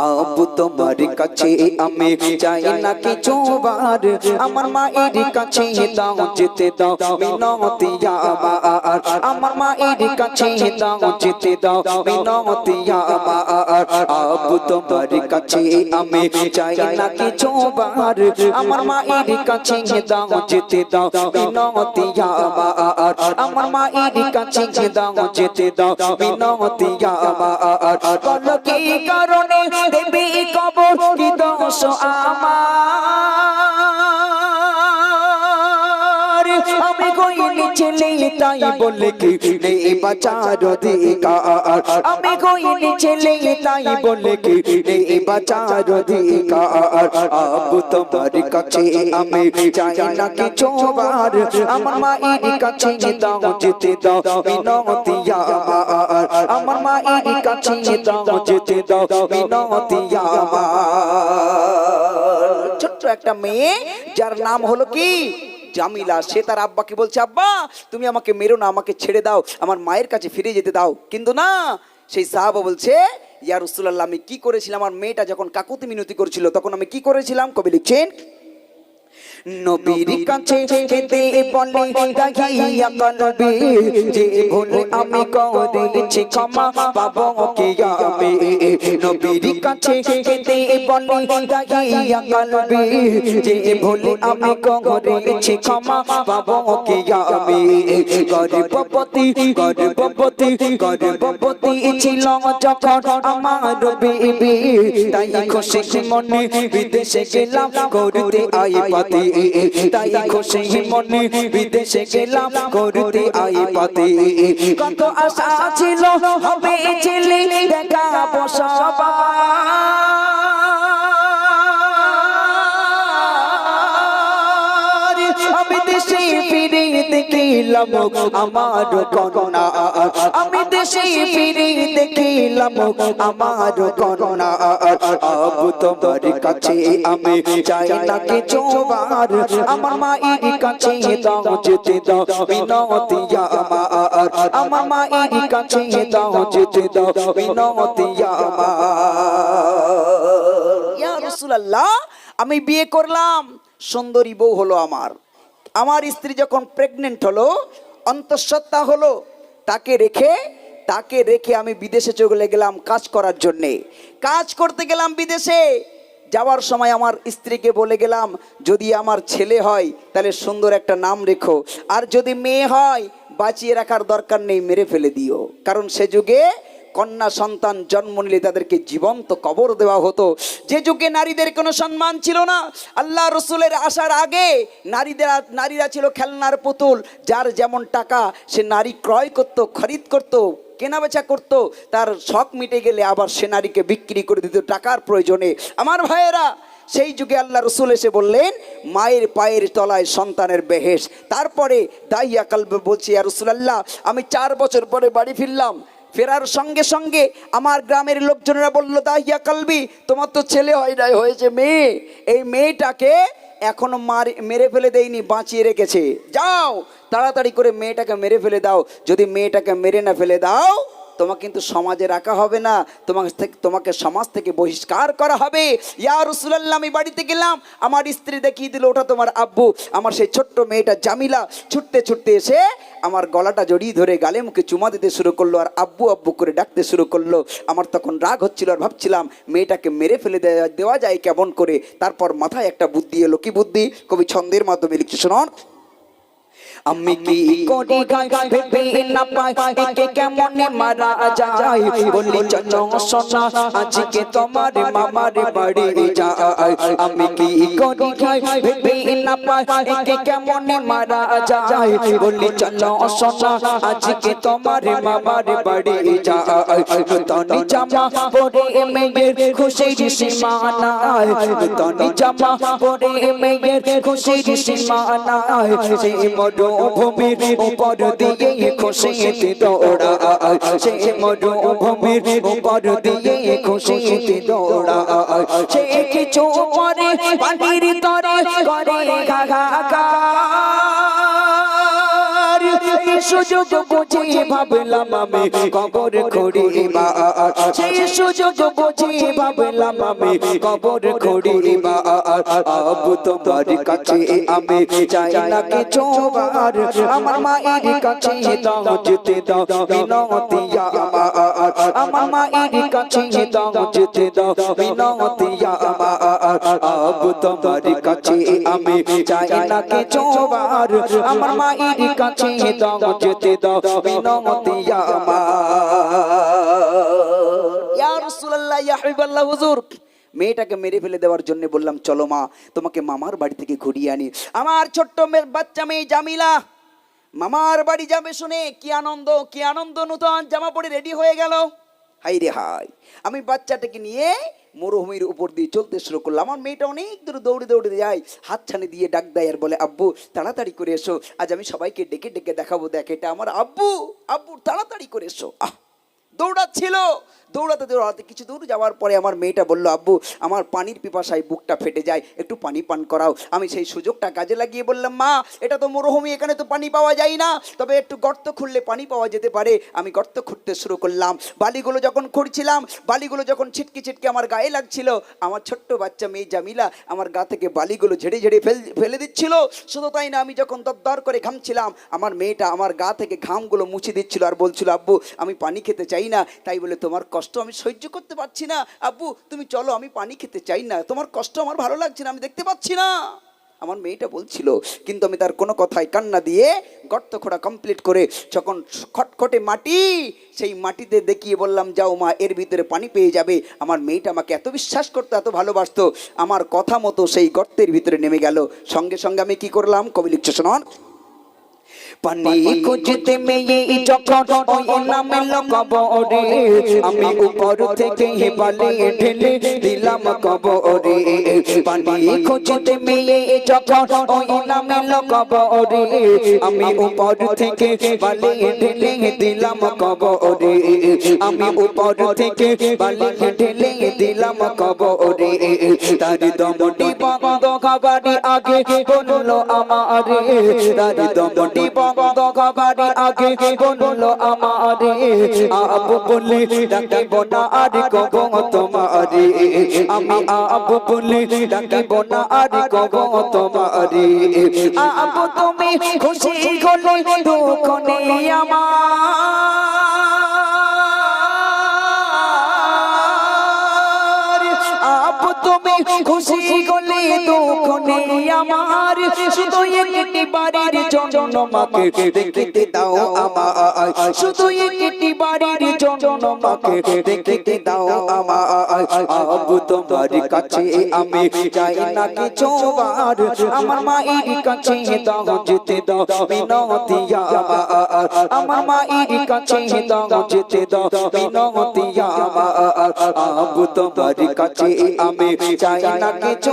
আব্বু তোমার কাছে আমি চাই না কিছু বার, আমার মায়ের কাছে দাও যেতে দাও মিনতি আমার, আমার মায়ের কাছে দাও যেতে দাও মিনতি আমার। আব্বু তোমার কাছে আমি চাই না কিছু বার, আমার মায়ের কাছে দাও যেতে দাও মিনতি আমার, আমার মায়ের কাছে দাও যেতে দাও মিনতি আমার। বলো কি কারণে দেবী কবর কি দোষ আমার, আমি কইনি ছেলে তাই বলে কি নেই বাঁচার অধিকার, আমি কইনি ছেলে তাই বলে কি নেই বাঁচার অধিকার। আব্বু তোমার কাছে আমি চাই না কিছু বার, আমার মায়ের কাছে দাও যেতে দাও মিনতি আমার, আমার মায়ের কাছে দাও যেতে দাও মিনতি আমার। ছোট্ট একটা মেয়ে যার নাম হলো কি জামিলা, সে তার আব্বাকে বলছে আব্বা তুমি আমাকে মেরো না, আমাকে ছেড়ে দাও, আমার মায়ের কাছে ফিরে যেতে দাও। কিন্তু না, সেই সাহাবা বলছে ইয়া রাসূলুল্লাহ আমি কি করেছিলাম, আমার মেয়েটা যখন কাকুতি মিনতি করেছিল তখন আমি কি করেছিলাম। কবি লিখছেন নবীর কাছে কেঁদে বলে দাহিয়া কলবে, যে ভুল আমি করেছি ক্ষমা পাবো কি আমি। নবীর কাছে কেঁদে বলে দাহিয়া কলবে, যে ভুল আমি করেছি ক্ষমা পাবো কি আমি। গর্ভবতী গর্ভবতী গর্ভবতী ছিল যখন আমার বিবি, তাই খুশি মনে বিদেশে গেলাম করতে আই পাতি, তাই খুশি মনে বিদেশে গেলাম করতে আই পাতি। কত আশা ছিল হবে ছেলে দেখা বসবা, আমি দেশে ফিরে দেখিলাম আমার কন্যা, আমি দেশে ফিরে দেখিলাম আমার কন্যা। আব্বু তোমার কাছে আমি চাই না কিছু বার, আমার মায়ের কাছে দাও যেতে দাও মিনতি আমার, আমার মায়ের কাছে দাও যেতে দাও মিনতি আমার। ইয়া রাসূলুল্লাহ আমি বিয়ে করলাম, সুন্দরী বউ হলো আমার, আমার স্ত্রী যখন প্রেগনেন্ট হলো অন্তঃসত্ত্বা হলো, তাকে রেখে আমি বিদেশে চলে গেলাম কাজ করার জন্যে। কাজ করতে গেলাম বিদেশে, যাওয়ার সময় আমার স্ত্রীকে বলে গেলাম যদি আমার ছেলে হয় তাহলে সুন্দর একটা নাম রেখো, আর যদি মেয়ে হয় বাঁচিয়ে রাখার দরকার নেই, মেরে ফেলে দিও। কারণ সে যুগে কন্যা সন্তান জন্ম নিলে তাদেরকে জীবন্ত কবর দেওয়া হতো। যে যুগে নারীদের কোনো সম্মান ছিল না, আল্লাহ রসুলের আসার আগে নারীরা ছিল খেলনার পুতুল, যার যেমন টাকা সে নারী ক্রয় করত, খরিদ করত, কেনা বেচা করতো, তার শখ মিটে গেলে আবার সে নারীকে বিক্রি করে দিত টাকার প্রয়োজনে। আমার ভাইয়েরা, সেই যুগে আল্লাহ রসুল এসে বললেন মায়ের পায়ের তলায় সন্তানের বেহেশ। তারপরে দাইয়া কালবে বলছে ইয়া রাসূলুল্লাহ আমি 4 বছর পরে বাড়ি ফিরলাম, ফেরার সঙ্গে সঙ্গে আমার গ্রামের লোকজনেরা বলল দাহিয়া কালবি তোমার তো ছেলে হয় নাই, হয়েছে মেয়ে, এই মেয়েটাকে এখনো মেরে ফেলে দেয়নি, বাঁচিয়ে রেখেছে, যাও তাড়াতাড়ি করে মেয়েটাকে মেরে ফেলে দাও, যদি মেয়েটাকে মেরে না ফেলে দাও তোমাকে কিন্তু সমাজে রাখা হবে না, তোমাকে সমাজ থেকে বহিষ্কার করা হবে। ইয়া রাসূলুল্লাহ আমি বাড়িতে গেলাম, আমার স্ত্রী দেখিয়ে দিল ওটা তোমার আব্বু। আমার সেই ছোট্ট মেয়েটা জামিলা ছুটতে ছুটতে এসে আমার গলাটা জড়িয়ে ধরে গালে মুখে চুমা দিতে শুরু করলো, আর আব্বু আব্বু করে ডাকতে শুরু করলো। আমার তখন রাগ হচ্ছিল, আর ভাবছিলাম মেয়েটাকে মেরে ফেলে দেওয়া যায় কেমন করে। তারপর মাথায় একটা বুদ্ধি এলো, কি বুদ্ধি? কবি ছন্দের মাধ্যমে লিখছে, শুনুন। আমি কি করি ভেবে না পাই একে কেমন মারা যায়, বলি চলো সোনা আজকে তোমার মামার বাড়ি যাই। আমি কি করি ভেবে না পাই একে কেমন মারা যায়, বলি চলো সোনা আজকে তোমার মামার বাড়ি যাই। নতুন জামা পরে মেয়ের খুশির সীমা নাই, নতুন জামা পরে মেয়ের খুশির সীমা নাই, সেই মরুভূমির উপর দিয়ে খুশিতে দৌড়ায়, সেই মরুভূমির উপর দিয়ে খুশিতে দৌড়ায়, সে কিছু পরে পানির তরে করে হাহাকার, সুযোগ বুঝে ভাবলাম আমি কবর খুঁড়িবা, সেই সুযোগ বুঝে ভাবলাম আমি কবর খুঁড়িবা। আব্বু তোমার কাছে আমি চাই না কিছু আর, আমার মায়ের কাছে দাও যেতে দাও মিনতি আমার, আমার মায়ের কাছে দাও যেতে দাও মিনতি আমার। আব্বু তোমার কাছে আমি চাই না কিছু আর, আমার মায়ের কাছে দাও যেতে দাও মিনতি আমার। ইয়া রাসূলুল্লাহ, ইয়া হাবিবাল্লাহ হুজুর, মেয়েটাকে মেরে ফেলে দেওয়ার জন্য বললাম চলো মা তোমাকে মামার বাড়ি থেকে ঘুরিয়ে আনি। আমার ছোট্ট বাচ্চা মেয়ে জামিলা মামার বাড়ি যাবে শুনে কি আনন্দ, নতুন জামা পরে রেডি হয়ে গেল। হাই রে হাই, আমি বাচ্চাটাকে নিয়ে মরুভূমির উপর দিয়ে চলতে শুরু করলাম। আমার মেয়েটা অনেক দূর দৌড়ে দৌড়ে যায়, হাতছানি দিয়ে ডাক দেয় আর বলে আব্বু তাড়াতাড়ি করে এসো, আজ আমি সবাইকে ডেকে ডেকে দেখাবো, দেখ এটা আমার আব্বু, আব্বু তাড়াতাড়ি করে এসো। দৌড়াচ্ছিল, দৌড়াতে দৌড়াতে কিছু দূর যাওয়ার পরে আমার মেয়েটা বলল আব্বু আমার পানির পিপাসায় বুকটা ফেটে যায়, একটু পানি পান করাও। আমি সেই সুযোগটা কাজে লাগিয়ে বললাম মা এটা তো মরুভূমি, এখানে তো পানি পাওয়া যায় না, তবে একটু গর্ত খুঁড়লে পানি পাওয়া যেতে পারে। আমি গর্ত খুঁড়তে শুরু করলাম, বালিগুলো যখন খুঁড়ছিলাম, বালিগুলো যখন ছিটকে ছিটকে আমার গায়ে লাগছিল, আমার ছোট্ট বাচ্চা মেয়ে জামিলা আমার গা থেকে বালিগুলো ঝেড়ে ঝেড়ে ফেলে দিচ্ছিল। শুধু তাই না, আমি যখন দরদর করে ঘামছিলাম, আমার মেয়েটা আমার গা থেকে ঘামগুলো মুছে দিচ্ছিল আর বলছিল আব্বু আমি পানি খেতে চাই না, তাই বলে তোমার কষ্ট আমি সহ্য করতে পারছি না, আব্বু তুমি চলো আমি পানি খেতে চাই না, তোমার কষ্ট আমার ভালো লাগছে না, আমি দেখতে পাচ্ছি না। আমার মেয়েটা বলছিল, কিন্তু আমি তার কোনো কথায় কান্না দিয়ে গর্ত খোঁড়া কমপ্লিট করে যখন খটখটে মাটি, সেই মাটিতে দেখিয়ে বললাম যাও মা এর ভিতরে পানি পেয়ে যাবে। আমার মেয়েটা আমাকে এত বিশ্বাস করতো, এত ভালোবাসতো, আমার কথা মতো সেই গর্তের ভিতরে নেমে গেল। সঙ্গে সঙ্গে আমি কি করলাম, কবি লিখছে শোনান। পানি খুঁজতে মেয়ে যখন ওই নামে কবরে, আমি উপর থেকে বালি ঢেলে দিলাম কবরে। পানি খুঁজতে মেয়ে যখন ওই নামে কবরে, আমি উপর থেকে বালি ঢেলে দিলাম কবরে, আমি উপর থেকে বালি ঢেলে দিলাম কবরে। তার দমটি বন্ধ খাবারই আগে বললো আমারে, তার দমটি বন্ধ খাবারই আগে বললো আমারে, আব্বু বলে ডাকিব না আর কব তোমারে, আমি আব্বু বলে ডাকিব না আর কব তোমারে। আব্বু তুমি খুশি হলে দুঃখ নেই আমার, আব্বু তুমি খুশি হলে দুঃখ নেই আমার, শুধু একটি বাড়ির জন্য মাকে দেখতে দাও আমার, শুধু একটি বাড়ির জন্য মাকে দেখতে দাও আমার। আব্বু তোমার কাছে আমি চাই না কিছু আর, আমার মায়ের কাছে দাও যেতে দাও মিনতি আমার, আমার মায়ের কাছে দাও যেতে দাও মিনতি আমার। আব্বু তোমার কাছে আমি চাই না কিছু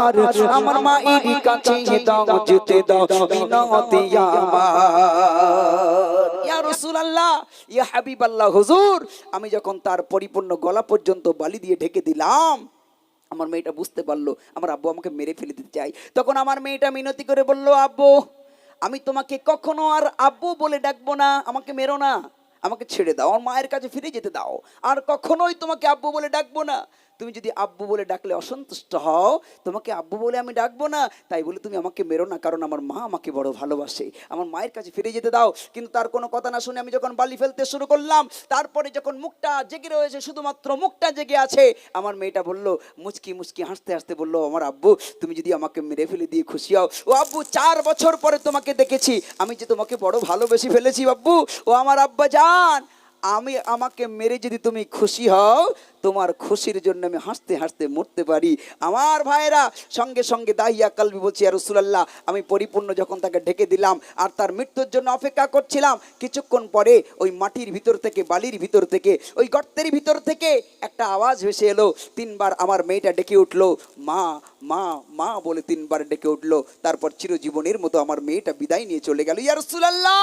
আর, আমার মায়ের কাছে দাও যেতে দাও মিনতি আমার। ইয়া রাসূলুল্লাহ, ইয়া হাবিবাল্লাহ হুজুর, আমি যখন তার পরিপূর্ণ গলা পর্যন্ত বালি দিয়ে ঢেকে দিলাম, আমার মেয়েটা বুঝতে পারলো আমার আব্বু আমাকে মেরে ফেলে দিতে চাই। তখন আমার মেয়েটা মিনতি করে বলল আব্বু আমি তোমাকে কখনো আর আব্বু বলে ডাকবো না, আমাকে মেরো না, আমাকে ছেড়ে দাও, আমার মায়ের কাছে ফিরে যেতে দাও, আর কখনোই তোমাকে আব্বু বলে ডাকবো না। তুমি যদি আব্বু বলে ডাকলে অসন্তুষ্ট হও, তোমাকে আব্বু বলে আমি ডাকবো না, তাই বলে তুমি আমাকে মেরো না, কারণ আমার মা আমাকে বড় ভালোবাসে, আমার মায়ের কাছে ফিরে যেতে দাও। কিন্তু তার কোনো কথা না শুনে আমি যখন বালি ফেলতে শুরু করলাম, তারপরে যখন মুখটা জেগে রয়েছে, শুধুমাত্র মুখটা জেগে আছে, আমার মেয়েটা বলল মুচকি মুচকি হাসতে হাসতে বলল আমার আব্বু তুমি যদি আমাকে মেরে ফেলে দিয়ে খুশি হও, ও আব্বু 4 বছর পরে তোমাকে দেখেছি, আমি যে তোমাকে বড় ভালোবেসে ফেলেছি আব্বু, ও আমার আব্বা জান, আমাকে মেরে যদি তুমি খুশি হও, তোমার খুশির জন্য আমি হাসতে হাসতে মরতে পারি। আমার ভাইরা সঙ্গে সঙ্গে দাহিয়া কালবি বলছি ইয়া রাসূলুল্লাহ, আমি পরিপূর্ণ যখন তাকে ঢেকে দিলাম আর তার মৃত্যুর জন্য অপেক্ষা করছিলাম, কিছুক্ষণ পরে ওই মাটির ভিতর থেকে, বালির ভিতর থেকে, ওই গর্তের ভিতর থেকে একটা আওয়াজ ভেসে এলো। 3 বার আমার মেয়েটা ডেকে উঠলো, মা মা মা বলে 3 বার ডেকে উঠলো। তারপর চিরজীবনের মতো আমার মেয়েটা বিদায় নিয়ে চলে গেল। ইয়া রাসূলুল্লাহ,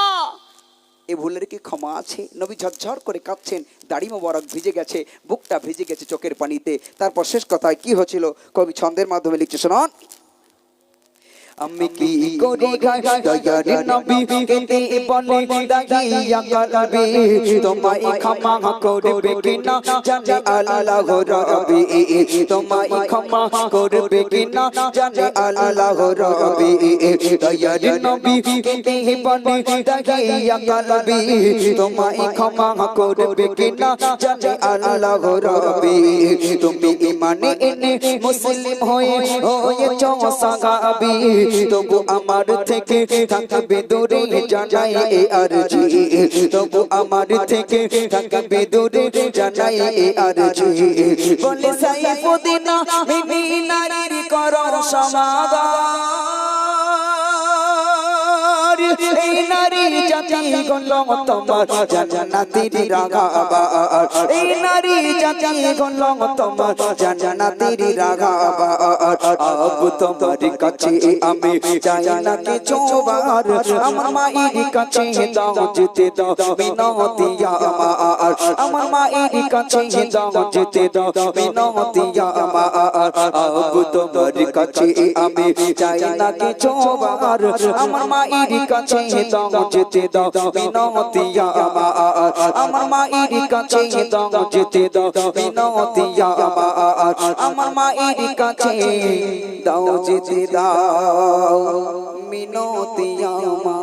এ ভুলের কি ক্ষমা আছে? নবী ঝরঝর করে কাঁদছেন, দাড়ি মোবারক ভিজে গেছে, বুকটা ভিজে গেছে চোখের পানিতে। তারপর শেষ কথায় কি হয়েছিল কবি ছন্দের মাধ্যমে লিখছে শোনান। আমি কি করি গায় দয়ার নবী কেতে বলে দাগিয়া কলবে তোমায় ক্ষমা করবে কিনা জানে আল্লাহ রাব্বি তোমায় ক্ষমা করবে কিনা জানে আল্লাহ রাব্বি দয়ার নবী কেতে বলে দাগিয়া কলবে তোমায় ক্ষমা করবে কিনা জানে আল্লাহ রাব্বি তুমি ঈমানে এনে মুসলিম হয়েছো সাহাবী তবু আমার থেকে থাকবে দূরে জানাই এ আরজি তবু আমার থেকে থাকবে দূরে জানাই এ আরজি বলে সাইফুদ্দিন বিবি নারীর করো সমাদর এই নারী জাতি গলো তোমার জান্নাতের রাগাবার এই নারী জাতি গলো তোমার জান্নাতের রাগাবার আব তোমার কাছে আমি চাই না কিছু বার আমার মায়ের কাছে দাও যেতে দাও মিনতি আমার আমার মায়ের কাছে দাও যেতে দাও মিনতি আমার আব তোমার কাছে আমি চাই না কিছু বার আমার মায়ের কাছে দাও যেতে দাও মিনতি আমার আমার মায়ের কাছে দাও যেতে দাও মিনতি আমার আমার মায়ের কাছে দাও যেতে দাও মিনতি আমার